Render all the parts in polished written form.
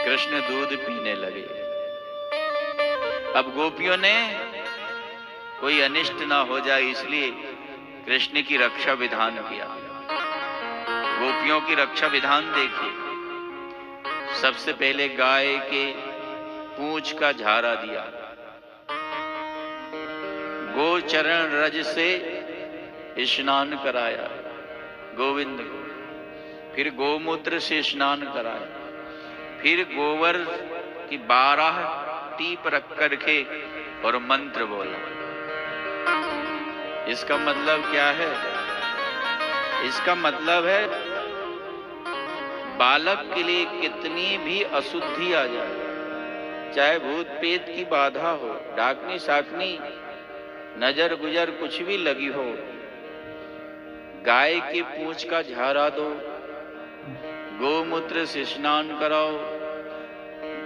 कृष्ण दूध पीने लगे। अब गोपियों ने कोई अनिष्ट ना हो जाए इसलिए कृष्ण की रक्षा विधान किया। गोपियों की रक्षा विधान देखिए, सबसे पहले गाय के पूंछ का झारा दिया, गोचरण रज से स्नान कराया गोविंद को, फिर गोमूत्र से स्नान कराया, फिर गोबर की 12 टीप रख करके और मंत्र बोला। इसका मतलब क्या है? इसका मतलब है बालक के लिए कितनी भी अशुद्धि आ जाए, चाहे भूत पेट की बाधा हो, डाकनी साकनी नजर गुजर कुछ भी लगी हो, गाय के पूंछ का झारा दो, गोमूत्र से स्नान कराओ,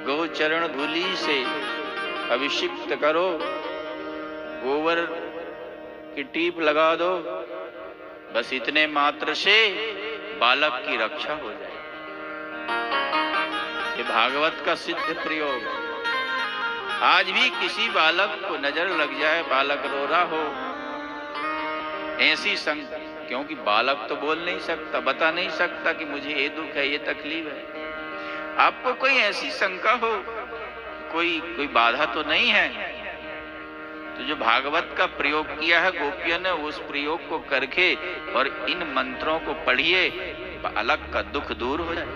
गोचरण धूलि से अभिषिक्त करो, गोबर की टीप लगा दो, बस इतने मात्र से बालक की रक्षा हो जाए। ये भागवत का सिद्ध प्रयोग है। आज भी किसी बालक को नजर लग जाए, बालक रो रहा हो, ऐसी क्योंकि बालक तो बोल नहीं सकता, बता नहीं सकता कि मुझे ये दुख है, ये तकलीफ है। आपको कोई ऐसी शंका हो, कोई बाधा तो नहीं है, तो जो भागवत का प्रयोग किया है गोपियों ने, उस प्रयोग को करके और इन मंत्रों को पढ़िए, बालक का दुख दूर हो जाए।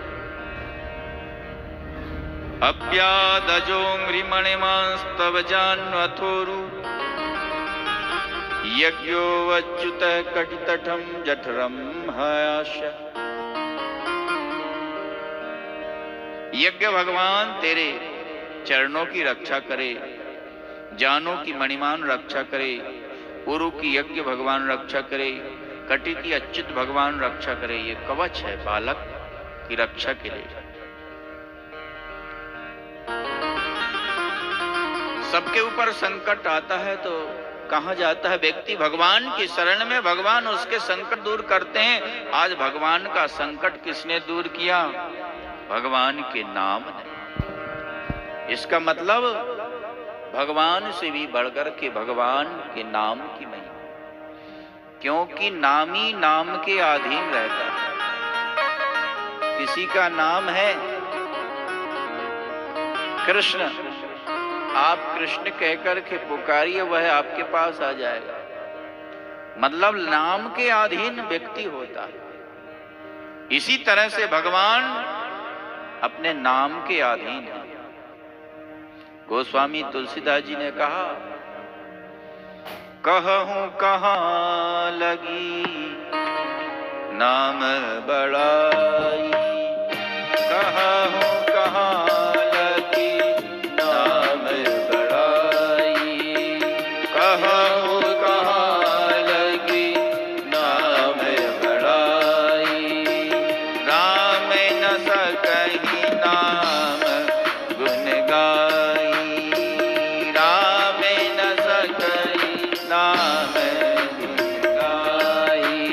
अप्यादजोंग्रिमणिमांस्तव जान्वथोरु यज्ञो वच्युत कटितटं जठरं हयाश। यज्ञ भगवान तेरे चरणों की रक्षा करे, जानों की मणिमान रक्षा करे, उरु की यज्ञ भगवान रक्षा करे, कटि की अच्युत भगवान रक्षा करे। ये कवच है बालक की रक्षा के लिए। सबके ऊपर संकट आता है तो कहां जाता है व्यक्ति? भगवान की शरण में, भगवान उसके संकट दूर करते हैं। आज भगवान का संकट किसने दूर किया? भगवान के नाम ने। इसका मतलब भगवान से भी बढ़कर के भगवान के नाम की महिमा, क्योंकि नाम ही नाम के अधीन रहता है। किसी का नाम है कृष्ण, आप कृष्ण कहकर के पुकारिए, वह आपके पास आ जाएगा। मतलब नाम के अधीन व्यक्ति होता है। इसी तरह से भगवान अपने नाम के अधीन है। गोस्वामी तुलसीदास जी ने कहा, कहूं कहाँ लगी नाम बड़ाई, कहूं कहाँ लगी नाम बड़ाई, कहूं कहाँ लगी नाम बड़ाई, राम न सकहि नाम गुण गाई, राम न सकहि नाम गुण गाई।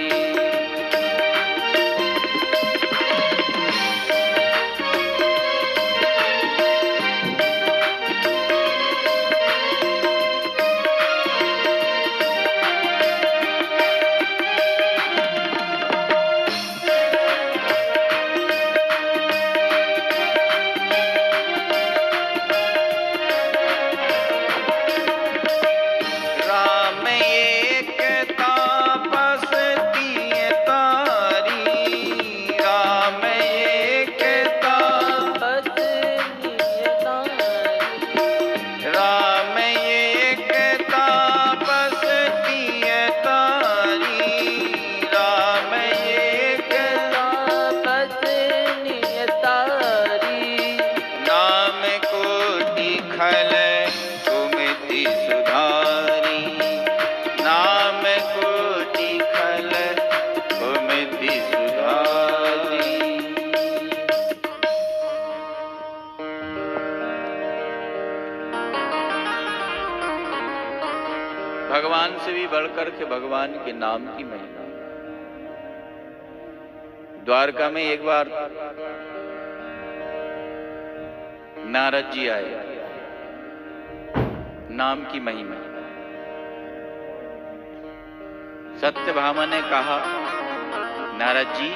राम एक तापस तिय तारी, राम एक तापस तिय तारी, राम एक तापस तिय तारी, राम एक तापस तिय तारी, नाम कोटि खल सुमति सुधारी, नाम कोटि खल सुमति सुधारी। भगवान से भी बढ़कर के भगवान के नाम की महिमा। द्वारका में एक बार नारद जी आए। नाम की महिमा। सत्यभामा ने कहा, नारद जी,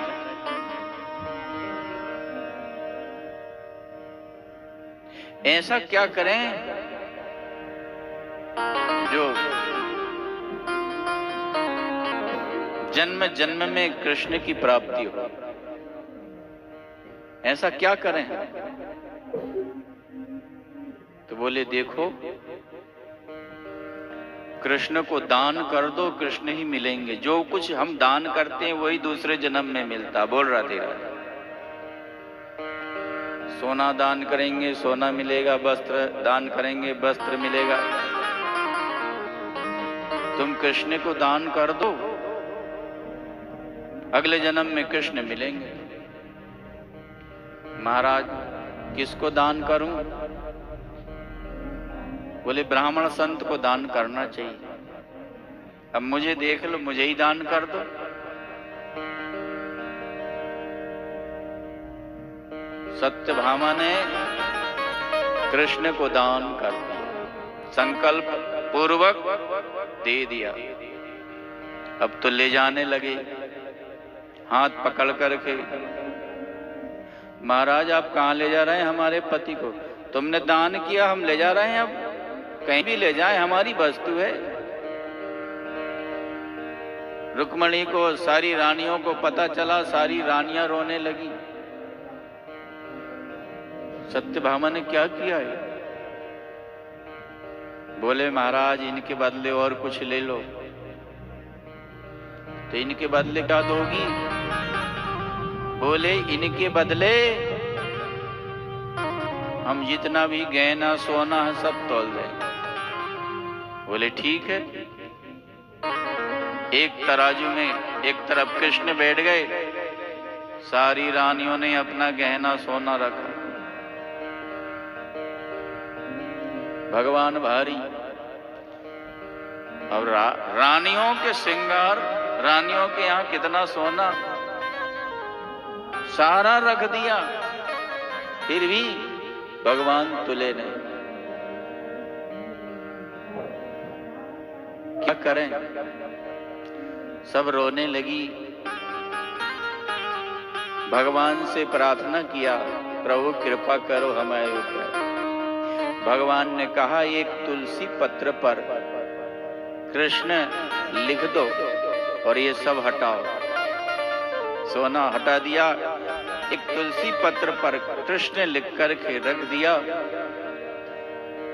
ऐसा क्या करें जो जन्म जन्म में कृष्ण की प्राप्ति हो? ऐसा क्या करें? तो बोले, देखो, कृष्ण को दान कर दो, कृष्ण ही मिलेंगे। जो कुछ हम दान करते हैं वही दूसरे जन्म में मिलता। बोल रहा तेरा, सोना दान करेंगे सोना मिलेगा, वस्त्र दान करेंगे वस्त्र मिलेगा। तुम कृष्ण को दान कर दो, अगले जन्म में कृष्ण मिलेंगे। महाराज, किसको दान करूं? बोले, ब्राह्मण संत को दान करना चाहिए। अब मुझे देख लो, मुझे ही दान कर दो। सत्यभामा ने कृष्ण को दान कर दिया, संकल्प पूर्वक दे दिया। अब तो ले जाने लगे हाथ पकड़ करके। महाराज, आप कहाँ ले जा रहे हैं हमारे पति को? तुमने दान किया, हम ले जा रहे हैं। अब कहीं भी ले जाए, हमारी वस्तु है। रुक्मणी को, सारी रानियों को पता चला, सारी रानियां रोने लगी। सत्यभामा ने क्या किया है? बोले, महाराज, इनके बदले और कुछ ले लो। तो इनके बदले क्या दोगी? बोले, इनके बदले हम जितना भी गहना सोना है सब तोल देंगे। बोले, ठीक है। एक तराजू में एक तरफ कृष्ण बैठ गए, सारी रानियों ने अपना गहना सोना रखा। भगवान भारी। अब रानियों के श्रृंगार, रानियों के यहाँ कितना सोना, सारा रख दिया, फिर भी भगवान तुले नहीं। क्या करें? सब रोने लगी। भगवान से प्रार्थना किया, प्रभु कृपा करो हमारे ऊपर। भगवान ने कहा, एक तुलसी पत्र पर कृष्ण लिख दो और ये सब हटाओ। सोना हटा दिया, एक तुलसी पत्र पर कृष्ण लिख करके रख दिया।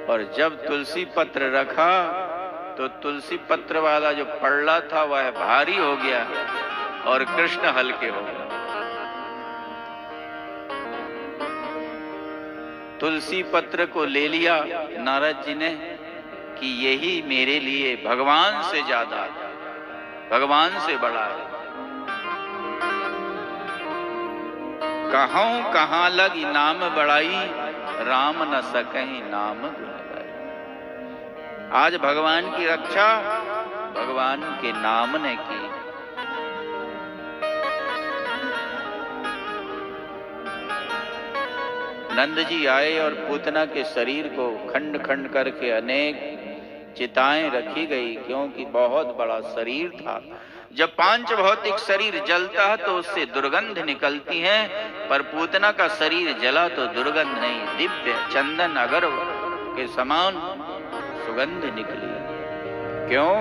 और जब तुलसी पत्र रखा तो तुलसी पत्र वाला जो पल्ला था वह भारी हो गया और कृष्ण हल्के हो गए। तुलसी पत्र को ले लिया नारद जी ने कि यही मेरे लिए भगवान से ज्यादा, भगवान से बड़ा है। कहूं कहां लगी नाम बड़ाई, राम न सकहीं नाम गुण गाई। आज भगवान की रक्षा भगवान के नाम ने की। नंद जी आए और पूतना के शरीर को खंड खंड करके अनेक चिताएं रखी गई, क्योंकि बहुत बड़ा शरीर था। जब पांच भौतिक शरीर जलता है तो उससे दुर्गंध निकलती है, पर पूतना का शरीर जला तो दुर्गंध नहीं, दिव्य चंदन अगर के समान सुगंध निकली। क्यों?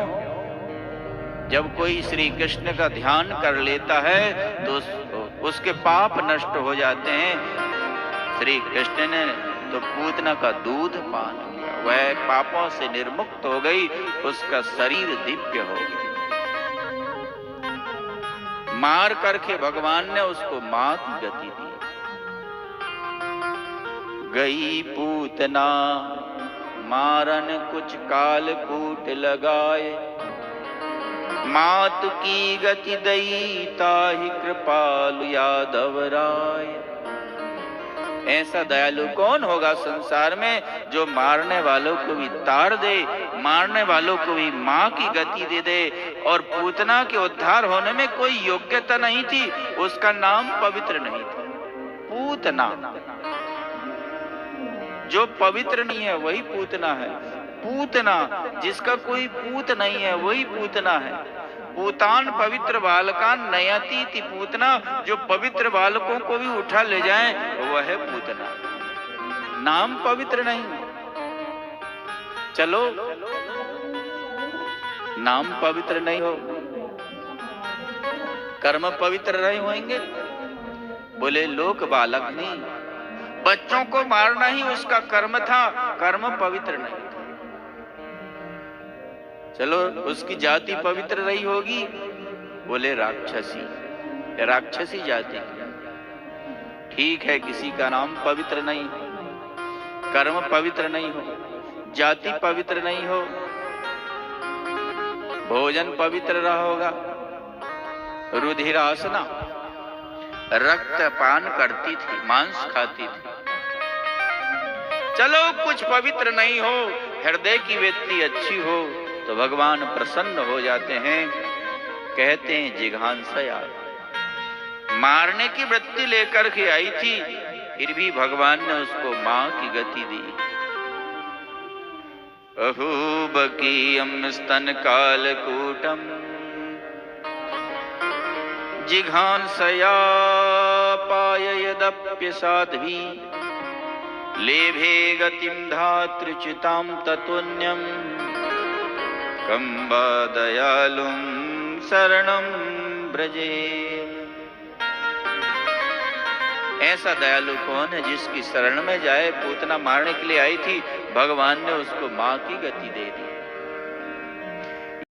जब कोई श्री कृष्ण का ध्यान कर लेता है तो उसके पाप नष्ट हो जाते हैं। श्री कृष्ण ने तो पूतना का दूध पान किया, वह पापों से निर्मुक्त हो गई, उसका शरीर दिव्य हो गया। मार करके भगवान ने उसको मां की गति दी। गई पूतना मारन कुछ काल कूट लगाए, मात की गति दई ताहि कृपालु यादव राय। ऐसा दयालु कौन होगा संसार में जो मारने वालों को भी तार दे, मारने वालों को भी मां की गति दे दे। और पूतना के उद्धार होने में कोई योग्यता नहीं थी, उसका नाम पवित्र नहीं था। पूतना जो पवित्र नहीं है वही पूतना है। पूतना, जिसका कोई पूत नहीं है वही पूतना है। पूतान पवित्र बालकान नयति थी पूतना, जो पवित्र बालकों को भी उठा ले जाए वह है पूतना। नाम पवित्र नहीं, चलो नाम पवित्र नहीं हो, कर्म पवित्र नहीं होंगे। बोले लोक बालक नहीं, बच्चों को मारना ही उसका कर्म था, कर्म पवित्र नहीं था। चलो उसकी जाति पवित्र रही होगी, बोले राक्षसी, राक्षसी जाति। ठीक है, किसी का नाम पवित्र नहीं हो, कर्म पवित्र नहीं हो, जाति पवित्र नहीं हो, भोजन पवित्र रहा होगा, रुधिरासना रक्त पान करती थी, मांस खाती थी। चलो कुछ पवित्र नहीं हो, हृदय की वृत्ति अच्छी हो तो भगवान प्रसन्न हो जाते हैं। कहते हैं जिघांसया, मारने की वृत्ति लेकर के आई थी, फिर भी भगवान ने उसको मां की गति दी। अहूबकीयम स्तन कालकूटम जिघांसया पाययदप्य साध्वी लेभे गतिम धातृच्युताम ततोन्यम कंबा दयालुम शरणम ब्रजे। ऐसा दयालु कौन है जिसकी शरण में जाए? पूतना मारने के लिए आई थी, भगवान ने उसको मां की गति दे दी।